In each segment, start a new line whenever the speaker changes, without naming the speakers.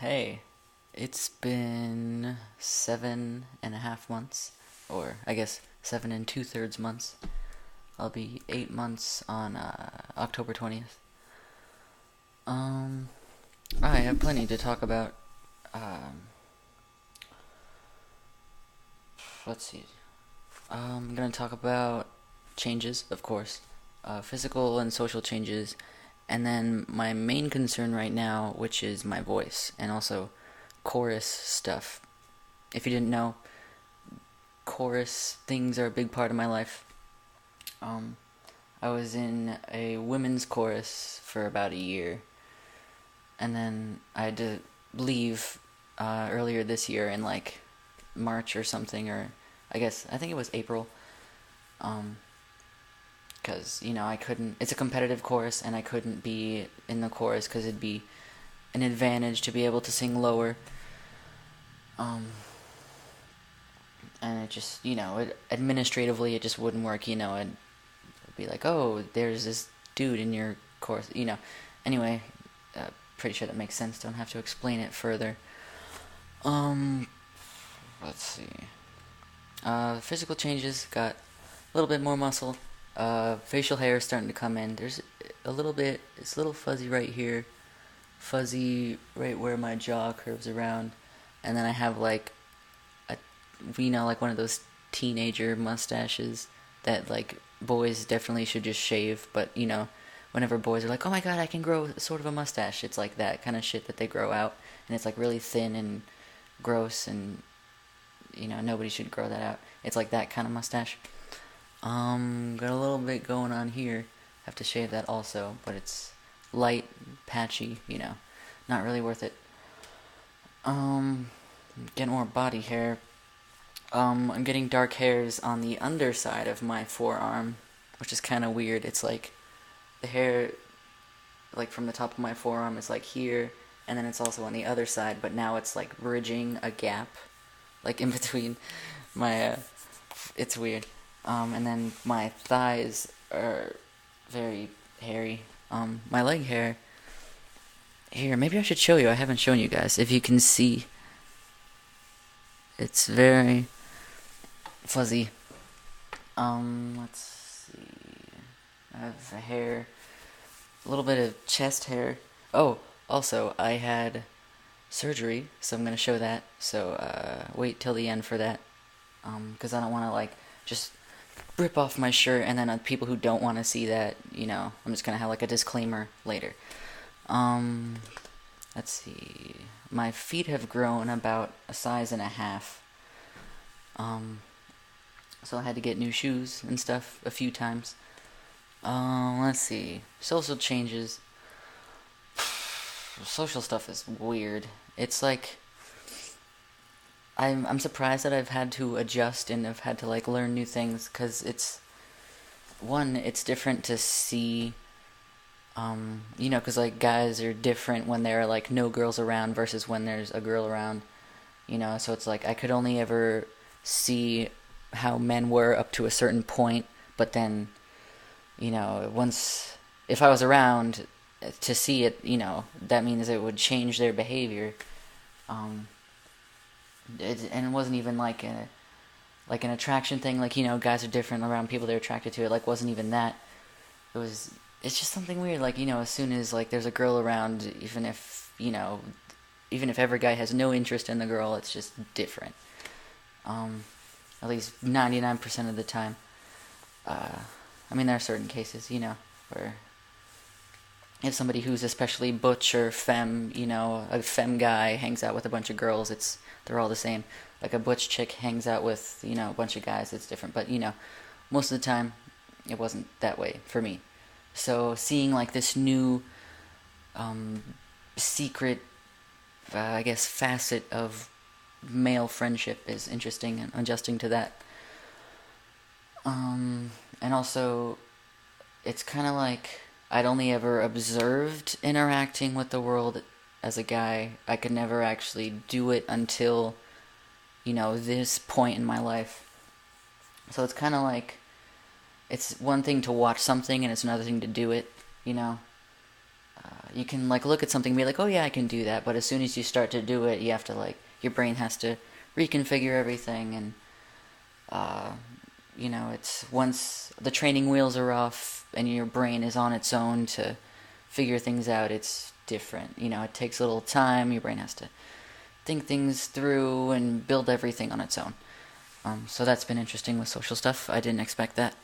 Hey, it's been 7.5 months, or I guess 7 and 2/3 months. I'll be 8 months on October 20th. Um, I have plenty to talk about. Um, let's see. I'm gonna talk about changes, of course, physical and social changes, and then my main concern right now, which is my voice, and also chorus stuff. If you didn't know, chorus things are a big part of my life. Um, I was in a women's chorus for about a year, and then I had to leave earlier this year in like March or something, or I think it was April. Um, because I couldn't. It's a competitive chorus, and I couldn't be in the chorus because it'd be an advantage to be able to sing lower. Um, and it just administratively it just wouldn't work. It'd be like, oh, there's this dude in your chorus. Anyway, pretty sure that makes sense. Don't have to explain it further. Um, let's see. Physical changes, got a little bit more muscle. Facial hair is starting to come in. There's a little bit. It's a little fuzzy right here, fuzzy right where my jaw curves around, and then I have like a, like one of those teenager mustaches that like boys definitely should just shave. But whenever boys are like, "Oh my god, I can grow sort of a mustache," it's like that kind of shit that they grow out, and it's like really thin and gross, and nobody should grow that out. It's like that kind of mustache. Got a little bit going on here. Have to shave that also, but it's light, patchy, not really worth it. Getting more body hair. I'm getting dark hairs on the underside of my forearm, which is kind of weird. It's like the hair, like from the top of my forearm, is like here, and then it's also on the other side, but now it's like bridging a gap, like in between my. It's weird. And then my thighs are very hairy. My leg hair. Here, maybe I should show you. I haven't shown you guys. If you can see, it's very fuzzy. Let's see. I have hair, a little bit of chest hair. Oh, also, I had surgery, so I'm gonna show that. So, wait till the end for that. Because I don't want to, like, just rip off my shirt and then people who don't want to see that, I'm just gonna have, like, a disclaimer later. Let's see. My feet have grown about a size and a half. So I had to get new shoes and stuff a few times. Let's see. Social changes. Social stuff is weird. It's like I'm surprised that I've had to adjust and I've had to like learn new things because it's different to see. Because like guys are different when there are like no girls around versus when there's a girl around. So it's like I could only ever see how men were up to a certain point, but then once if I was around to see it, that means it would change their behavior. And it wasn't even like an attraction thing. Like guys are different around people they're attracted to. It like wasn't even that. It's just something weird. Like as soon as like there's a girl around, even if every guy has no interest in the girl, it's just different. At least 99% of the time. There are certain cases, where if somebody who's especially butch or femme, a femme guy hangs out with a bunch of girls, they're all the same. Like a butch chick hangs out with, a bunch of guys, it's different. But, most of the time, it wasn't that way for me. So seeing like this new, secret, I guess, facet of male friendship is interesting and adjusting to that. And also, it's kind of like I'd only ever observed interacting with the world as a guy. I could never actually do it until, this point in my life. So it's kind of like, it's one thing to watch something and it's another thing to do it, you can like look at something and be like, oh yeah, I can do that, but as soon as you start to do it, you have to like your brain has to reconfigure everything, and it's once the training wheels are off and your brain is on its own to figure things out, it's different. It takes a little time. Your brain has to think things through and build everything on its own. So that's been interesting with social stuff. I didn't expect that.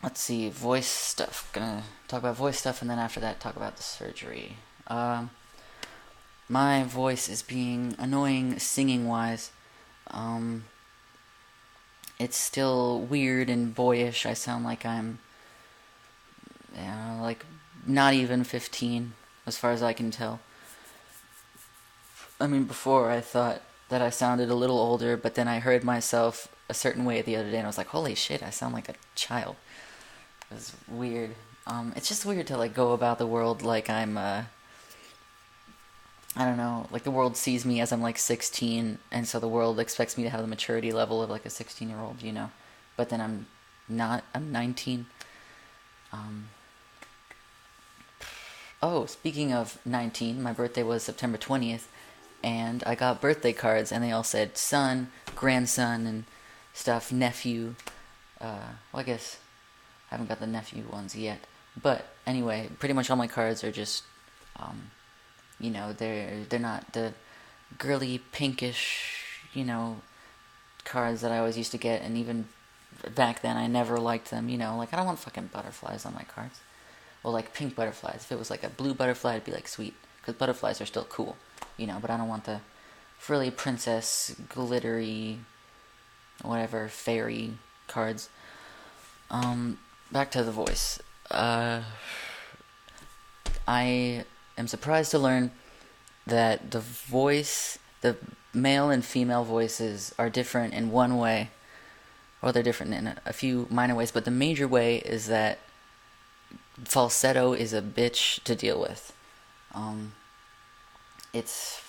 Let's see, voice stuff. Gonna talk about voice stuff, and then after that, talk about the surgery. My voice is being annoying singing-wise. It's still weird and boyish. I sound like I'm, like not even 15, as far as I can tell. I mean, before I thought that I sounded a little older, but then I heard myself a certain way the other day, and I was like, holy shit, I sound like a child. It was weird. It's just weird to, like, go about the world like I'm, I don't know, like the world sees me as I'm, like, 16, and so the world expects me to have the maturity level of, like, a 16-year-old, But then I'm not, I'm 19. Oh, speaking of 19, my birthday was September 20th, and I got birthday cards, and they all said son, grandson, and stuff, nephew. I guess I haven't got the nephew ones yet. But anyway, pretty much all my cards are just, they're not the girly, pinkish, cards that I always used to get, and even back then I never liked them, like I don't want fucking butterflies on my cards. Well, like pink butterflies. If it was like a blue butterfly, it'd be like sweet, because butterflies are still cool, but I don't want the frilly princess, glittery, whatever, fairy cards. Back to the voice. I am surprised to learn that the male and female voices are different in one way. Well, they're different in a few minor ways, but the major way is that falsetto is a bitch to deal with. It's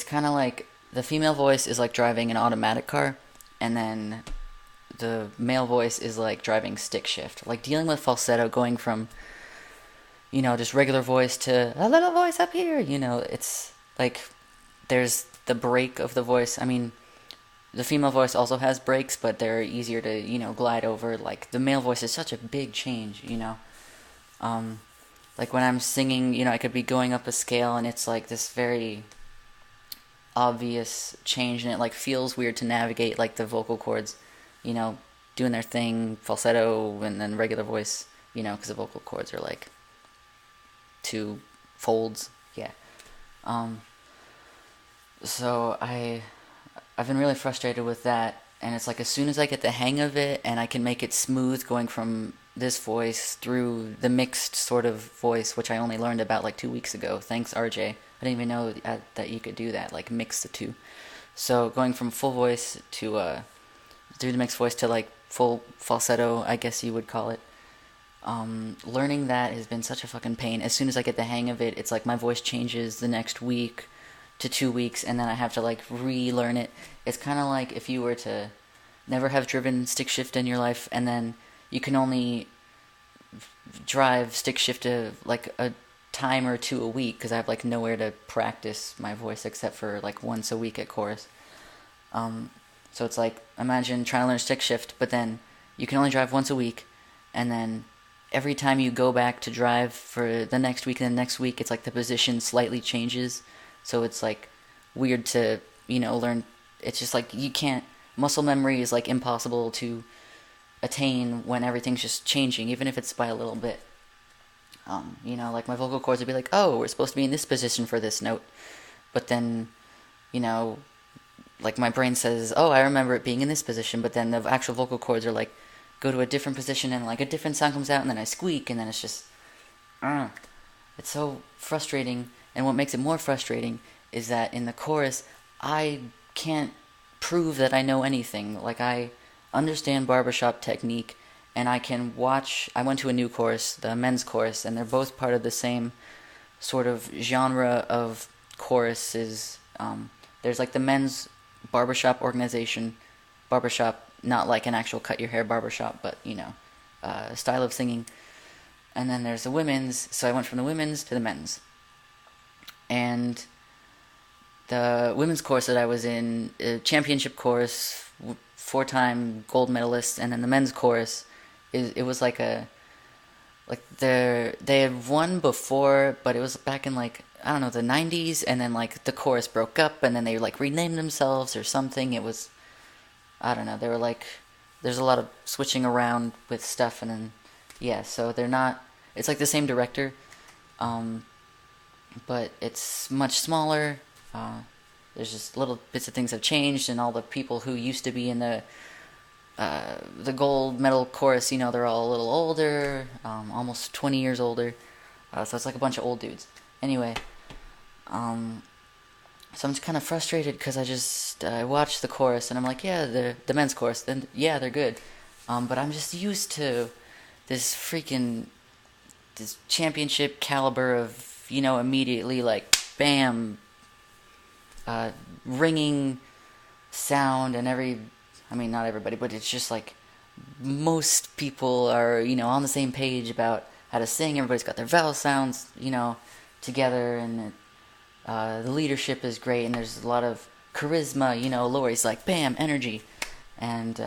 kind of like the female voice is like driving an automatic car, and then the male voice is like driving stick shift. Like dealing with falsetto, going from, just regular voice to a little voice up here, it's like there's the break of the voice. I mean, the female voice also has breaks, but they're easier to, glide over. Like the male voice is such a big change, like when I'm singing, I could be going up a scale and it's like this very obvious change, and it like feels weird to navigate like the vocal cords, doing their thing, falsetto, and then regular voice, because the vocal cords are like two folds, yeah. So I've been really frustrated with that, and it's like as soon as I get the hang of it and I can make it smooth going from this voice through the mixed sort of voice, which I only learned about like 2 weeks ago, thanks RJ. I didn't even know that you could do that, like mix the two. So going from full voice to through the mixed voice to like full falsetto, I guess you would call it. Learning that has been such a fucking pain. As soon as I get the hang of it, it's like my voice changes the next week to 2 weeks, and then I have to like relearn it. It's kind of like if you were to never have driven stick shift in your life, and then you can only drive stick shift to like a time or two a week, because I have like nowhere to practice my voice except for like once a week at chorus. So it's like, imagine trying to learn stick shift, but then you can only drive once a week, and then every time you go back to drive for the next week and the next week, it's like the position slightly changes. So it's like weird to, learn. It's just like you can't, muscle memory is like impossible to attain when everything's just changing, even if it's by a little bit. Like my vocal cords would be like, oh, we're supposed to be in this position for this note. But then, like my brain says, oh, I remember it being in this position, but then the actual vocal cords are like, go to a different position, and like a different sound comes out, and then I squeak, and then it's just, it's so frustrating. And what makes it more frustrating is that in the chorus, I can't prove that I know anything. Like I understand barbershop technique, and I can watch, I went to a new course, the men's chorus, and they're both part of the same sort of genre of choruses. There's like the men's barbershop organization, barbershop, not like an actual cut your hair barbershop, but style of singing. And then there's the women's, so I went from the women's to the men's. And the women's course that I was in, a championship course, 4-time gold medalist, and then the men's course, it was like they had won before, but it was back in like, I don't know, the 90s, and then like the chorus broke up, and then they like renamed themselves or something. It was, I don't know, they were like, there's a lot of switching around with stuff, and then, yeah, so they're not, it's like the same director, but it's much smaller. There's just little bits of things have changed, and all the people who used to be in the gold medal chorus, they're all a little older, almost 20 years older. So it's like a bunch of old dudes. Anyway, so I'm just kind of frustrated because I watched the chorus and I'm like, yeah, the men's chorus, then yeah, they're good. But I'm just used to this championship caliber of, immediately like, bam, ringing sound and not everybody, but it's just like most people are, on the same page about how to sing. Everybody's got their vowel sounds, together, and the leadership is great, and there's a lot of charisma, Lori's like, bam, energy, and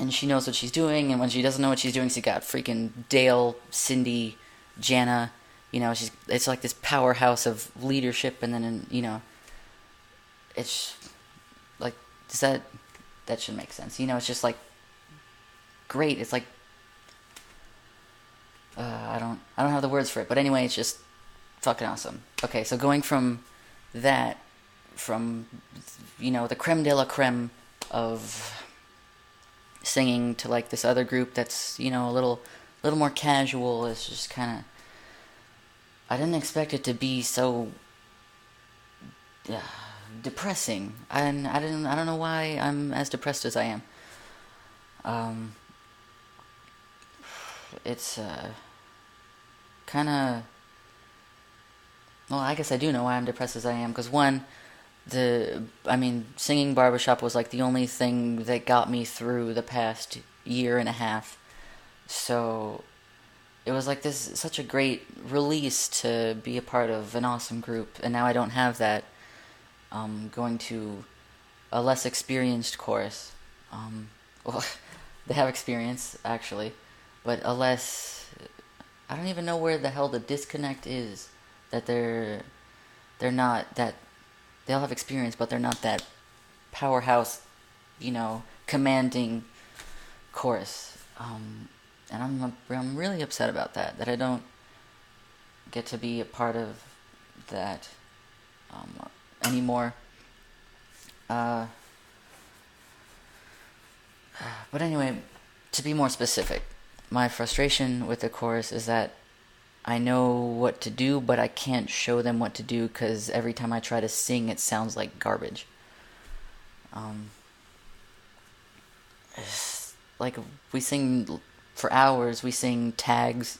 she knows what she's doing, and when she doesn't know what she's doing, she got freaking Dale, Cindy, Jana, it's like this powerhouse of leadership, and then, it's like, that should make sense, it's just like, great, it's like, I don't have the words for it, but anyway, it's just fucking awesome. Okay, so going from the creme de la creme of singing to like this other group that's, a little more casual, is just kind of, I didn't expect it to be so depressing, and I don't know why I'm as depressed as I am. It's kind of, well, I guess I do know why I'm depressed as I am, because one, singing barbershop was like the only thing that got me through the past year and a half, so it was like such a great release to be a part of an awesome group, and now I don't have that. Going to a less experienced chorus. Well, they have experience, actually, but a less, I don't even know where the hell the disconnect is, that they're not that, they all have experience, but they're not that powerhouse, commanding chorus. And I'm really upset about that I don't get to be a part of that anymore. But anyway, to be more specific, my frustration with the chorus is that I know what to do, but I can't show them what to do because every time I try to sing, it sounds like garbage. Like, we sing for hours, we sing tags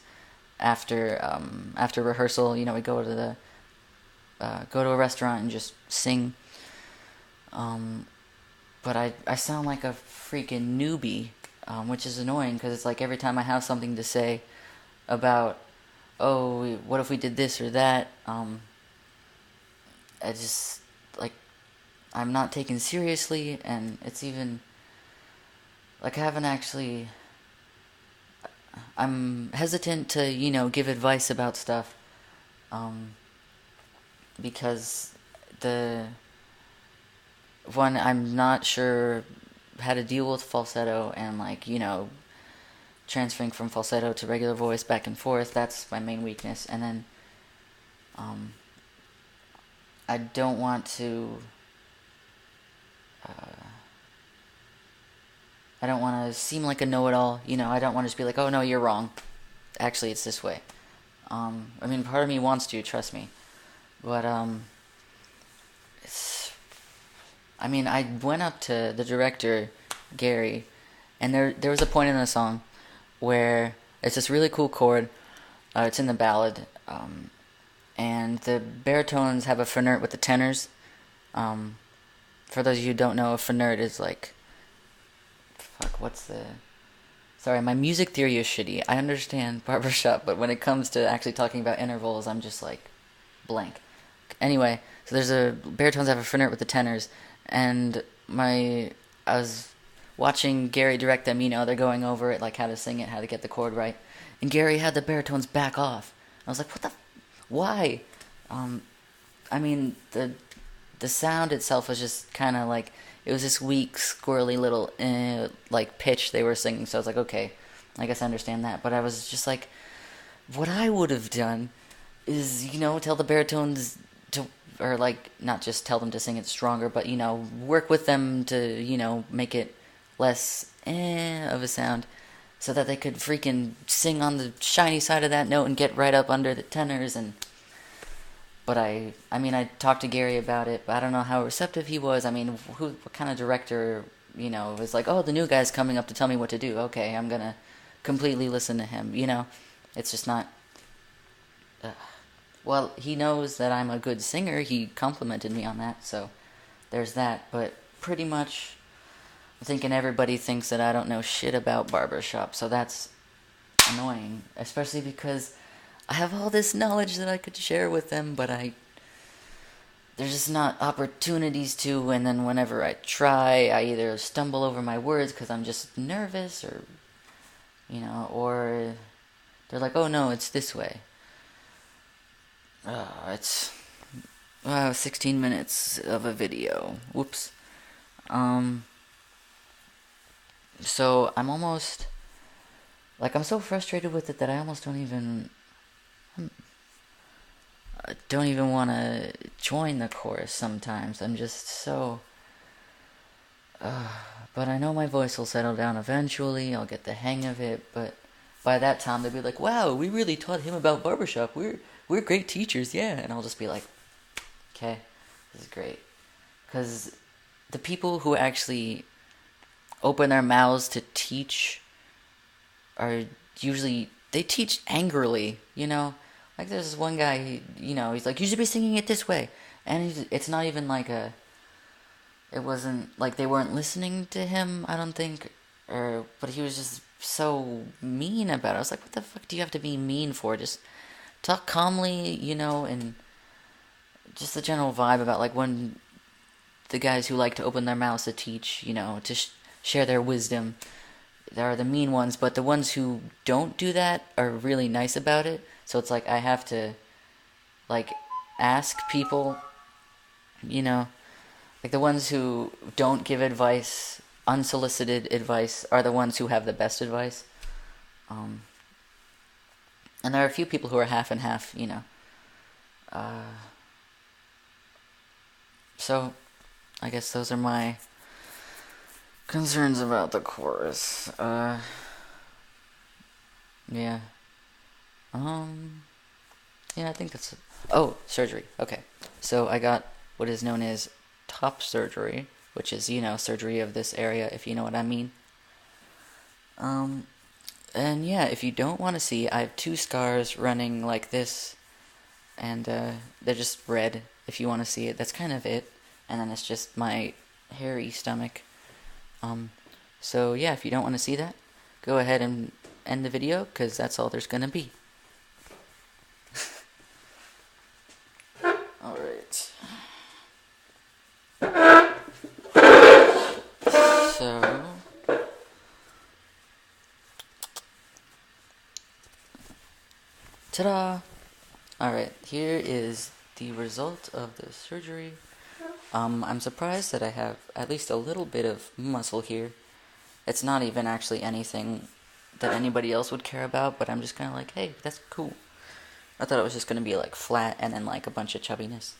after rehearsal, we go to a restaurant and just sing. But I sound like a freaking newbie, which is annoying because it's like every time I have something to say about, oh, what if we did this or that, I just, like, I'm not taken seriously, and it's even, like, I'm hesitant to, give advice about stuff, because I'm not sure how to deal with falsetto, and like, transferring from falsetto to regular voice back and forth, that's my main weakness. And then I don't want to seem like a know-it-all, I don't want to just be like, oh no, you're wrong, actually it's this way. Part of me wants to, trust me, but I went up to the director, Gary, and there was a point in the song where it's this really cool chord, it's in the ballad, and the baritones have a finert with the tenors. For those of you who don't know, a finert is like, it's Sorry, my music theory is shitty. I understand barbershop, but when it comes to actually talking about intervals, I'm just like blank. Anyway, so there's a baritones have a fret with the tenors, and I was watching Gary direct them. They're going over it, like how to sing it, how to get the chord right, and Gary had the baritones back off. I was like, what the, why? Um, I mean the sound itself was just kind of like it was this weak, squirrely little like pitch they were singing. So I was like, okay, I guess I understand that. But I was just like, what I would have done is tell the baritones to, or like not just tell them to sing it stronger, but work with them to make it less of a sound, so that they could freaking sing on the shiny side of that note and get right up under the tenors. And but I talked to Gary about it, but I don't know how receptive he was. I mean, what kind of director, was like, oh, the new guy's coming up to tell me what to do. Okay, I'm gonna completely listen to him. It's just not. Well, he knows that I'm a good singer. He complimented me on that, so there's that. But pretty much, I'm thinking everybody thinks that I don't know shit about barbershop, so that's annoying, especially because I have all this knowledge that I could share with them, but there's just not opportunities to, and then whenever I try, I either stumble over my words because I'm just nervous, or they're like, oh no, it's this way. It's 16 minutes of a video. Whoops. So I'm almost, like, I'm so frustrated with it that I almost don't even want to join the chorus sometimes. I'm just so... but I know my voice will settle down eventually. I'll get the hang of it. But by that time, they'll be like, wow, we really taught him about barbershop. We're great teachers, yeah. And I'll just be like, okay, this is great. Because the people who actually open their mouths to teach are usually... They teach angrily, Like, there's this one guy, he's like, you should be singing it this way. And it's not even like it wasn't, like, they weren't listening to him, I don't think. But he was just so mean about it. I was like, what the fuck do you have to be mean for? Just talk calmly, and just the general vibe about, like, when the guys who like to open their mouths to teach, to share their wisdom, there are the mean ones, but the ones who don't do that are really nice about it. So it's like I have to, like, ask people, like the ones who don't give advice, unsolicited advice, are the ones who have the best advice. And there are a few people who are half and half, So, I guess those are my concerns about the chorus. Yeah. Yeah, I think that's... Oh, surgery. Okay. So I got what is known as top surgery, which is, surgery of this area, if you know what I mean. And yeah, if you don't want to see, I have 2 scars running like this, and they're just red, if you want to see it. That's kind of it. And then it's just my hairy stomach. So yeah, if you don't want to see that, go ahead and end the video, because that's all there's gonna be. Alright. So... Ta-da! Alright, here is the result of the surgery. I'm surprised that I have at least a little bit of muscle here. It's not even actually anything that anybody else would care about, but I'm just kind of like, hey, that's cool. I thought it was just going to be, like, flat and then, like, a bunch of chubbiness.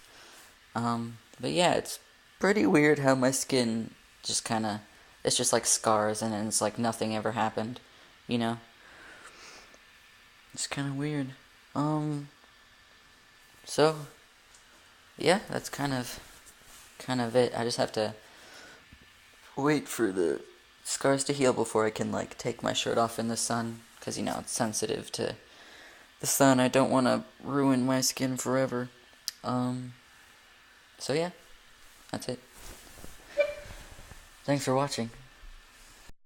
But yeah, it's pretty weird how my skin just kind of... It's just, like, scars, and then it's like nothing ever happened, It's kind of weird. So, yeah, that's kind of it. I just have to wait for the scars to heal before I can, like, take my shirt off in the sun, because, it's sensitive to the sun. I don't want to ruin my skin forever. So yeah, that's it. Thanks for watching.